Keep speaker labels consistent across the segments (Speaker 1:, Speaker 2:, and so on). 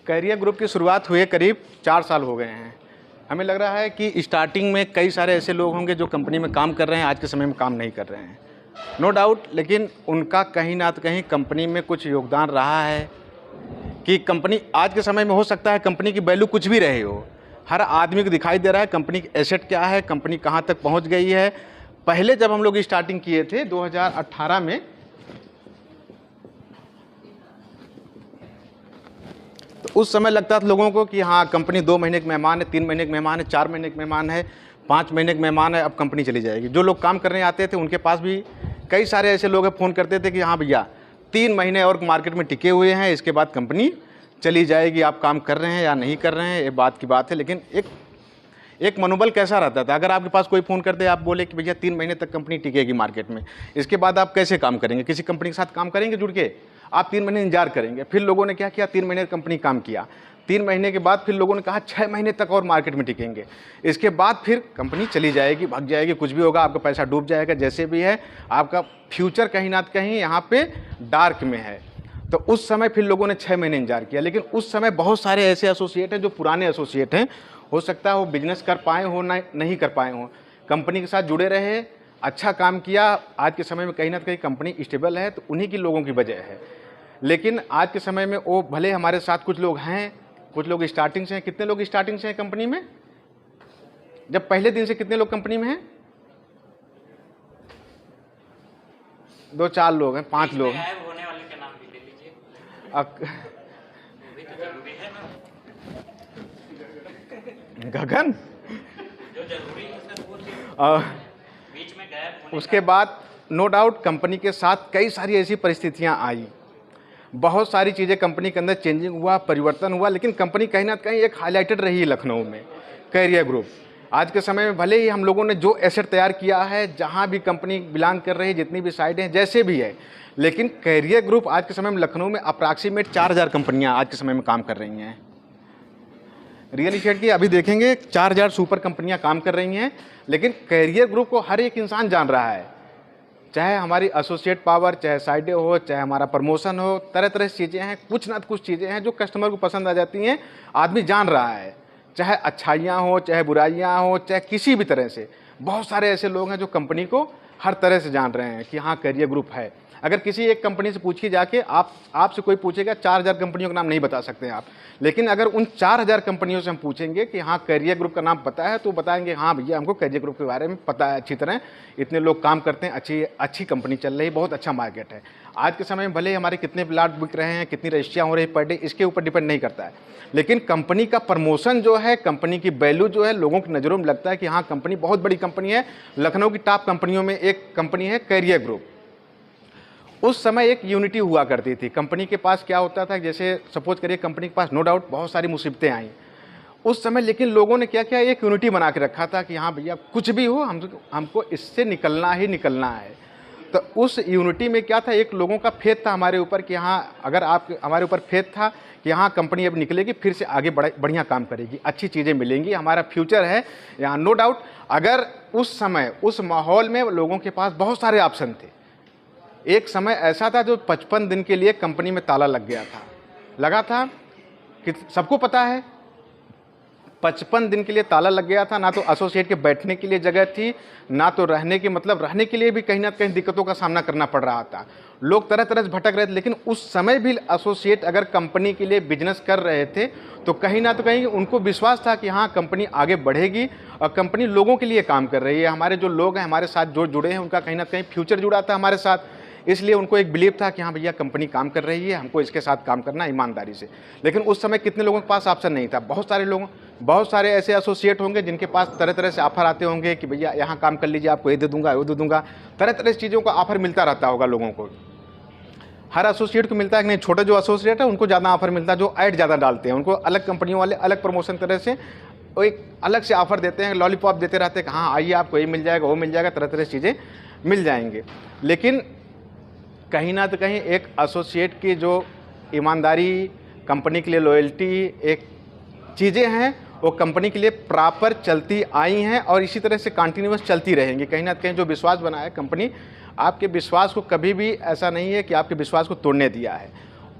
Speaker 1: Career group की शुरुआत हुए करीब 4 साल हो गए हैं। हमें लग रहा है कि स्टार्टिंग में कई सारे ऐसे लोग होंगे जो कंपनी में काम कर रहे हैं, आज के समय में काम नहीं कर रहे हैं, नो डाउट। लेकिन उनका कहीं ना कहीं कंपनी में कुछ योगदान रहा है कि कंपनी आज के समय में, हो सकता है कंपनी की वैल्यू कुछ भी रही हो, हर आदमी को दिखाई दे रहा है कंपनी की एसेट क्या है, कंपनी कहाँ तक पहुँच गई है। पहले जब हम लोग स्टार्टिंग किए थे 2018 में, तो उस समय लगता था लोगों को कि हाँ कंपनी 2 महीने के मेहमान है, 3 महीने के मेहमान है, 4 महीने के मेहमान है, 5 महीने के मेहमान है, अब कंपनी चली जाएगी। जो लोग काम करने आते थे उनके पास भी कई सारे ऐसे लोग फ़ोन करते थे कि हाँ भैया 3 महीने और मार्केट में टिके हुए हैं, इसके बाद कंपनी चली जाएगी, आप काम कर रहे हैं या नहीं कर रहे हैं, ये बात की बात है। लेकिन एक मनोबल कैसा रहता था, अगर आपके पास कोई फ़ोन करते आप बोले कि भैया 3 महीने तक कंपनी टिकेगी मार्केट में, इसके बाद आप कैसे काम करेंगे, किसी कंपनी के साथ काम करेंगे जुड़ के? आप 3 महीने इंतजार करेंगे। फिर लोगों ने क्या किया, 3 महीने कंपनी काम किया, 3 महीने के बाद फिर लोगों ने कहा 6 महीने तक और मार्केट में टिकेंगे, इसके बाद फिर कंपनी चली जाएगी, भाग जाएगी, कुछ भी होगा, आपका पैसा डूब जाएगा, जैसे भी है आपका फ्यूचर कहीं ना कहीं यहाँ पे डार्क में है। तो उस समय फिर लोगों ने 6 महीने इंतजार किया। लेकिन उस समय बहुत सारे ऐसे एसोसिएट हैं जो पुराने एसोसिएट हैं, हो सकता है वो बिजनेस कर पाए हो, ना नहीं कर पाए हों, कंपनी के साथ जुड़े रहे, अच्छा काम किया, आज के समय में कहीं ना कहीं कंपनी स्टेबल है, तो उन्हीं की लोगों की वजह है। लेकिन आज के समय में वो भले हमारे साथ कुछ लोग हैं, कुछ लोग स्टार्टिंग से हैं। कितने लोग स्टार्टिंग से हैं कंपनी में? जब पहले दिन से कितने लोग कंपनी में हैं? 2-4 लोग हैं, 5 लोग हैं।
Speaker 2: होने वाले के नाम भी ले लीजिए।
Speaker 1: गगन
Speaker 2: जो जरूरी है सर वो बीच में गैप।
Speaker 1: उसके बाद नो डाउट कंपनी के साथ कई सारी ऐसी परिस्थितियां आई, बहुत सारी चीज़ें कंपनी के अंदर चेंजिंग हुआ, परिवर्तन हुआ, लेकिन कंपनी कहीं ना कहीं एक हाईलाइटेड रही है लखनऊ में, कैरियर ग्रुप। आज के समय में भले ही हम लोगों ने जो एसेट तैयार किया है, जहां भी कंपनी बिलोंग कर रही है, जितनी भी साइड हैं, जैसे भी है, लेकिन कैरियर ग्रुप आज के समय में लखनऊ में अप्रॉक्सीमेट 4000 कंपनियाँ आज के समय में काम कर रही हैं। रियल इस्टेट की अभी देखेंगे 4000 सुपर कंपनियां काम कर रही हैं, लेकिन कैरियर ग्रुप को हर एक इंसान जान रहा है, चाहे हमारी एसोसिएट पावर, चाहे साइडें हो, चाहे हमारा प्रमोशन हो, तरह तरह की चीज़ें हैं, कुछ ना कुछ चीज़ें हैं जो कस्टमर को पसंद आ जाती हैं, आदमी जान रहा है, चाहे अच्छाइयाँ हो, चाहे बुराइयाँ हो, चाहे किसी भी तरह से। बहुत सारे ऐसे लोग हैं जो कंपनी को हर तरह से जान रहे हैं कि हाँ कैरियर ग्रुप है। अगर किसी एक कंपनी से पूछिए जाके, आपसे कोई पूछेगा 4000 कंपनियों का नाम नहीं बता सकते हैं आप, लेकिन अगर उन 4000 कंपनियों से हम पूछेंगे कि हाँ कैरियर ग्रुप का नाम पता है, तो बताएंगे हाँ भैया हमको कैरियर ग्रुप के बारे में पता है अच्छी तरह, इतने लोग काम करते हैं, अच्छी कंपनी चल रही है, बहुत अच्छा मार्केट है। आज के समय में भले हमारे कितने प्लाट बिक रहे हैं, कितनी रजिस्ट्रियाँ हो रही है पर डे, इसके ऊपर डिपेंड नहीं करता है, लेकिन कंपनी का प्रमोशन जो है, कंपनी की वैल्यू जो है, लोगों की नज़रों में लगता है कि हाँ कंपनी बहुत बड़ी कंपनी है। लखनऊ की टॉप कंपनियों में एक कंपनी है कैरियर ग्रुप। उस समय एक यूनिटी हुआ करती थी कंपनी के पास। क्या होता था, जैसे सपोज करिए कंपनी के पास नो डाउट बहुत सारी मुसीबतें आई उस समय, लेकिन लोगों ने क्या किया, एक यूनिटी बना के रखा था कि हाँ भैया कुछ भी हो हमको इससे निकलना ही निकलना है। तो उस यूनिटी में क्या था, एक लोगों का फेथ था हमारे ऊपर कि हाँ, अगर आप हमारे ऊपर फेथ था कि हाँ कंपनी अब निकलेगी, फिर से आगे बढ़िया काम करेगी, अच्छी चीज़ें मिलेंगी, हमारा फ्यूचर है यहाँ, नो डाउट। अगर उस समय उस माहौल में लोगों के पास बहुत सारे ऑप्शन थे। एक समय ऐसा था जो 55 दिन के लिए कंपनी में ताला लग गया था, लगा था कि सबको पता है 55 दिन के लिए ताला लग गया था। ना तो एसोसिएट के बैठने के लिए जगह थी, ना तो रहने के लिए भी कहीं ना कहीं दिक्कतों का सामना करना पड़ रहा था। लोग तरह तरह से भटक रहे थे, लेकिन उस समय भी एसोसिएट अगर कंपनी के लिए बिजनेस कर रहे थे तो कहीं ना तो कहीं उनको विश्वास था कि हाँ कंपनी आगे बढ़ेगी और कंपनी लोगों के लिए काम कर रही है। हमारे जो लोग हैं हमारे साथ जो जुड़े हैं, उनका कहीं ना कहीं फ्यूचर जुड़ा था हमारे साथ, इसलिए उनको एक बिलीव था कि हाँ भैया कंपनी काम कर रही है, हमको इसके साथ काम करना ईमानदारी से। लेकिन उस समय कितने लोगों के पास ऑप्शन नहीं था। बहुत सारे ऐसे एसोसिएट होंगे जिनके पास तरह तरह से ऑफर आते होंगे कि भैया यहाँ काम कर लीजिए, आपको ये दे दूंगा, वो दे दूंगा, तरह तरह से चीज़ों का ऑफर मिलता रहता होगा लोगों को। हर एसोसिएट को मिलता है कि नहीं, छोटे जो एसोसिएट है उनको ज़्यादा ऑफर मिलता है, जो ऐड ज़्यादा डालते हैं उनको अलग कंपनियों वाले अलग प्रमोशन तरह से वो एक अलग से ऑफर देते हैं, लॉलीपॉप देते रहते हैं कि हाँ आइए आपको ये मिल जाएगा, वो मिल जाएगा, तरह तरह से चीज़ें मिल जाएंगे। लेकिन कहीं ना तो कहीं एक एसोसिएट की जो ईमानदारी, कंपनी के लिए लॉयल्टी, एक चीज़ें हैं वो कंपनी के लिए प्रॉपर चलती आई हैं और इसी तरह से कंटिन्यूअस चलती रहेंगी। कहीं ना कहीं जो विश्वास बना है कंपनी, आपके विश्वास को कभी भी ऐसा नहीं है कि आपके विश्वास को तोड़ने दिया है।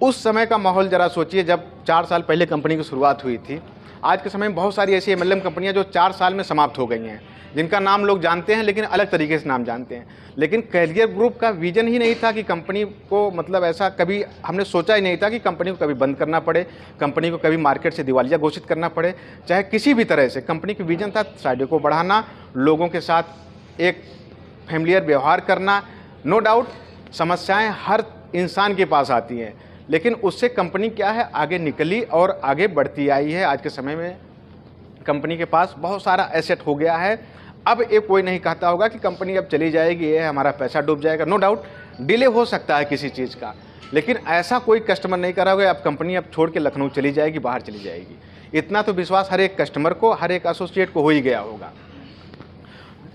Speaker 1: उस समय का माहौल ज़रा सोचिए, जब 4 साल पहले कंपनी की शुरुआत हुई थी। आज के समय में बहुत सारी ऐसी MLM कंपनियां जो 4 साल में समाप्त हो गई हैं, जिनका नाम लोग जानते हैं लेकिन अलग तरीके से नाम जानते हैं। लेकिन कैरियर ग्रुप का विजन ही नहीं था कि कंपनी को, मतलब ऐसा कभी हमने सोचा ही नहीं था कि कंपनी को कभी बंद करना पड़े, कंपनी को कभी मार्केट से दिवालिया घोषित करना पड़े, चाहे किसी भी तरह से। कंपनी की विजन था साइडों को बढ़ाना, लोगों के साथ एक फैमिलियर व्यवहार करना। नो डाउट समस्याएं हर इंसान के पास आती हैं, लेकिन उससे कंपनी क्या है, आगे निकली और आगे बढ़ती आई है। आज के समय में कंपनी के पास बहुत सारा एसेट हो गया है। अब ये कोई नहीं कहता होगा कि कंपनी अब चली जाएगी, ये हमारा पैसा डूब जाएगा। नो डाउट डिले हो सकता है किसी चीज़ का, लेकिन ऐसा कोई कस्टमर नहीं कर रहा होगा अब कंपनी अब छोड़ के लखनऊ चली जाएगी, बाहर चली जाएगी। इतना तो विश्वास हर एक कस्टमर को, हर एक एसोसिएट को हो ही गया होगा।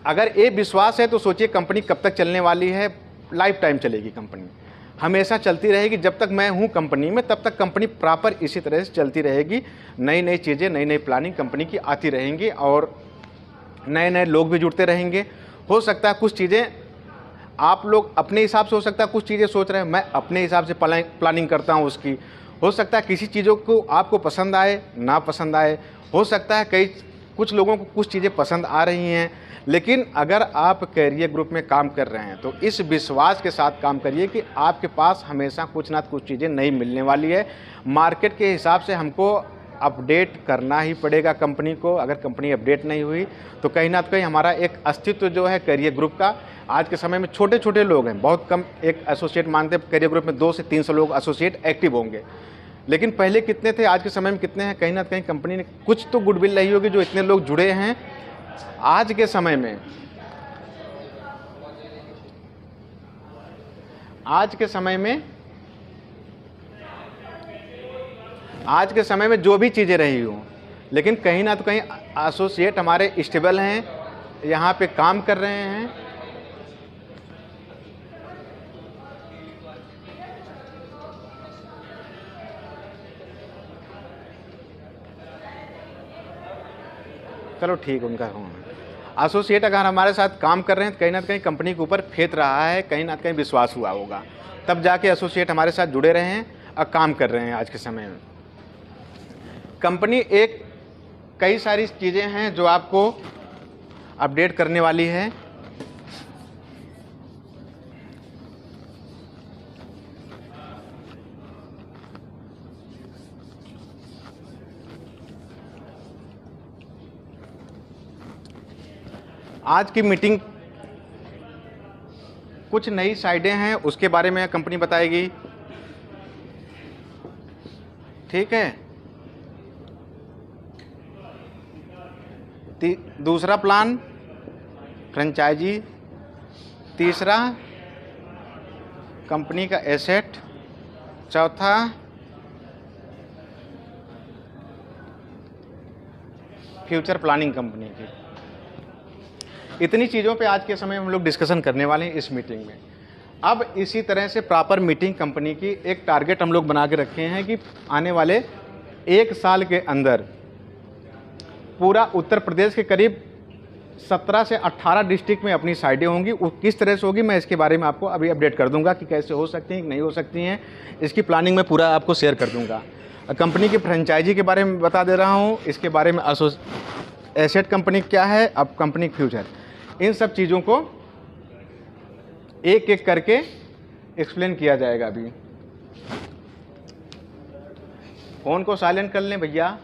Speaker 1: अगर ये विश्वास है तो सोचिए कंपनी कब तक चलने वाली है। लाइफ टाइम चलेगी कंपनी, हमेशा चलती रहेगी। जब तक मैं हूँ कंपनी में तब तक कंपनी प्रॉपर इसी तरह से चलती रहेगी। नई नई चीज़ें, नई नई प्लानिंग कंपनी की आती रहेंगी और नए नए लोग भी जुड़ते रहेंगे। हो सकता है कुछ चीज़ें आप लोग अपने हिसाब से, हो सकता है कुछ चीज़ें सोच रहे हैं, मैं अपने हिसाब से प्लानिंग करता हूँ उसकी। हो सकता है किसी चीज़ों को आपको पसंद आए, ना पसंद आए। हो सकता है कुछ लोगों को कुछ चीज़ें पसंद आ रही हैं। लेकिन अगर आप कैरियर ग्रुप में काम कर रहे हैं तो इस विश्वास के साथ काम करिए कि आपके पास हमेशा कुछ ना कुछ चीज़ें नई मिलने वाली है। मार्केट के हिसाब से हमको अपडेट करना ही पड़ेगा कंपनी को। अगर कंपनी अपडेट नहीं हुई तो कहीं ना कहीं हमारा एक अस्तित्व जो है कैरियर ग्रुप का, आज के समय में छोटे छोटे लोग हैं, बहुत कम एक एसोसिएट मानते हैं। कैरियर ग्रुप में 200 से 300 लोग एसोसिएट एक्टिव होंगे, लेकिन पहले कितने थे, आज के समय में कितने हैं। कहीं ना कहीं कंपनी ने कुछ तो गुडविल रही होगी जो इतने लोग जुड़े हैं। आज के समय में जो भी चीज़ें रही हों, लेकिन कहीं ना तो कहीं एसोसिएट हमारे स्टेबल हैं, यहाँ पे काम कर रहे हैं। चलो ठीक, उनका एसोसिएट अगर हमारे साथ काम कर रहे हैं तो कहीं ना कहीं कंपनी के ऊपर फेथ रहा है, कहीं ना कहीं विश्वास हुआ होगा, तब जाके एसोसिएट हमारे साथ जुड़े रहे हैं और काम कर रहे हैं। आज के समय में कंपनी एक कई सारी चीज़ें हैं जो आपको अपडेट करने वाली है। आज की मीटिंग कुछ नई साइडें हैं, उसके बारे में कंपनी बताएगी। ठीक है, दूसरा प्लान फ्रेंचाइजी, तीसरा कंपनी का एसेट, चौथा फ्यूचर प्लानिंग कंपनी की। इतनी चीज़ों पे आज के समय में हम लोग डिस्कशन करने वाले हैं इस मीटिंग में। अब इसी तरह से प्रॉपर मीटिंग कंपनी की एक टारगेट हम लोग बना के रखे हैं कि आने वाले 1 साल के अंदर पूरा उत्तर प्रदेश के करीब 17 से 18 डिस्ट्रिक्ट में अपनी साइटें होंगी। वो किस तरह से होगी मैं इसके बारे में आपको अभी अपडेट कर दूंगा कि कैसे हो सकती हैं, नहीं हो सकती हैं। इसकी प्लानिंग मैं पूरा आपको शेयर कर दूंगा। कंपनी की फ्रेंचाइजी के बारे में बता दे रहा हूँ, इसके बारे में एसेट कंपनी क्या है, अब कंपनी फ्यूचर, इन सब चीज़ों को एक एक करके एक्सप्लेन किया जाएगा। अभी फ़ोन को साइलेंट कर लें भैया।